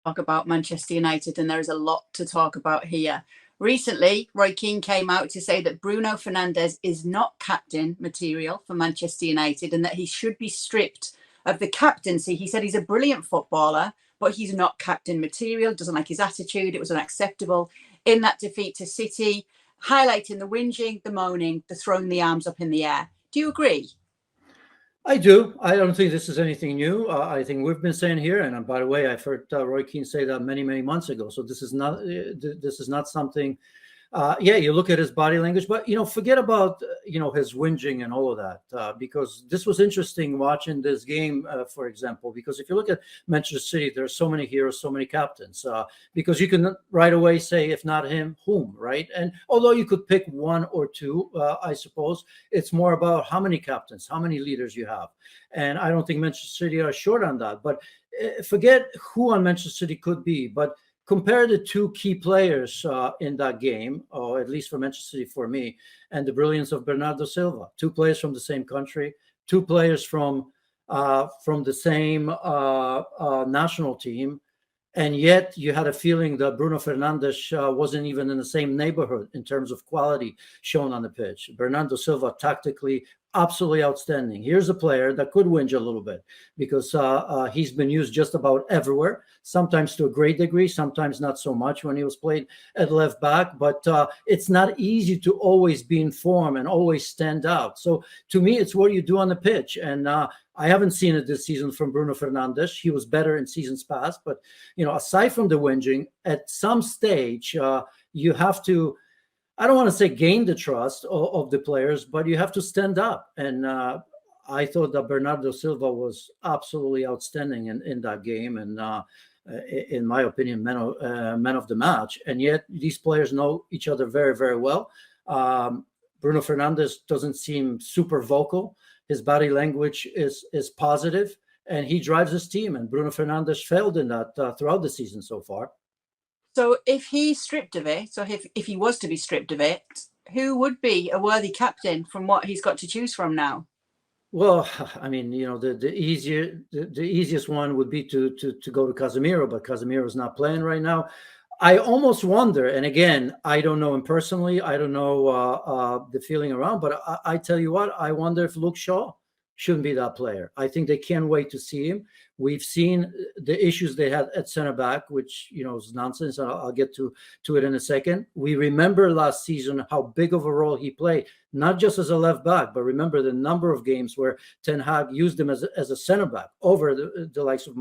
talk about Manchester United, and there is a lot to talk about here. Recently, Roy Keane came out to say that Bruno Fernandes is not captain material for Manchester United and that he should be stripped of the captaincy. He said he's a brilliant footballer, but he's not captain material, doesn't like his attitude. It was unacceptable in that defeat to City, highlighting the whinging, the moaning, the throwing the arms up in the air. Do you agree? I do. I don't think this is anything new. I think we've been saying here, and by the way, I've heard Roy Keane say that many, many months ago. So this is not something. Yeah, you look at his body language, but forget about his whinging and all of that, because this was interesting watching this game, for example. Because if you look at Manchester City, there are so many heroes, so many captains. Because you can right away say, if not him, whom, right? And although you could pick one or two, I suppose it's more about how many captains, how many leaders you have. And I don't think Manchester City are short on that. But forget who on Manchester City could be, but compare the two key players in that game, or at least for Manchester City for me, and the brilliance of Bernardo Silva. Two players from the same country, two players from the same national team, and yet you had a feeling that Bruno Fernandes wasn't even in the same neighborhood in terms of quality shown on the pitch. Bernardo Silva tactically absolutely outstanding. Here's a player that could whinge a little bit because he's been used just about everywhere, sometimes to a great degree, sometimes not so much when he was played at left back. But it's not easy to always be in form and always stand out. So to me, it's what you do on the pitch. And I haven't seen it this season from Bruno Fernandes. He was better in seasons past. But, aside from the whinging, at some stage, you have to, I don't want to say gain the trust of the players, but you have to stand up. And I thought that Bernardo Silva was absolutely outstanding in that game. And in my opinion, man of the match. And yet these players know each other very, very well. Bruno Fernandes doesn't seem super vocal. His body language is positive, and he drives his team. And Bruno Fernandes failed in that throughout the season so far. So if he's stripped of it, so if he was to be stripped of it, who would be a worthy captain from what he's got to choose from now? Well, I mean, the easiest one would be to go to Casemiro, but Casemiro is not playing right now. I almost wonder, and again, I don't know him personally. I don't know the feeling around, but I tell you what, I wonder if Luke Shaw shouldn't be that player. I think they can't wait to see him. We've seen the issues they had at center back, which is nonsense. I'll get to it in a second. We remember last season how big of a role he played, not just as a left back, but remember the number of games where Ten Hag used him as a center back over the likes of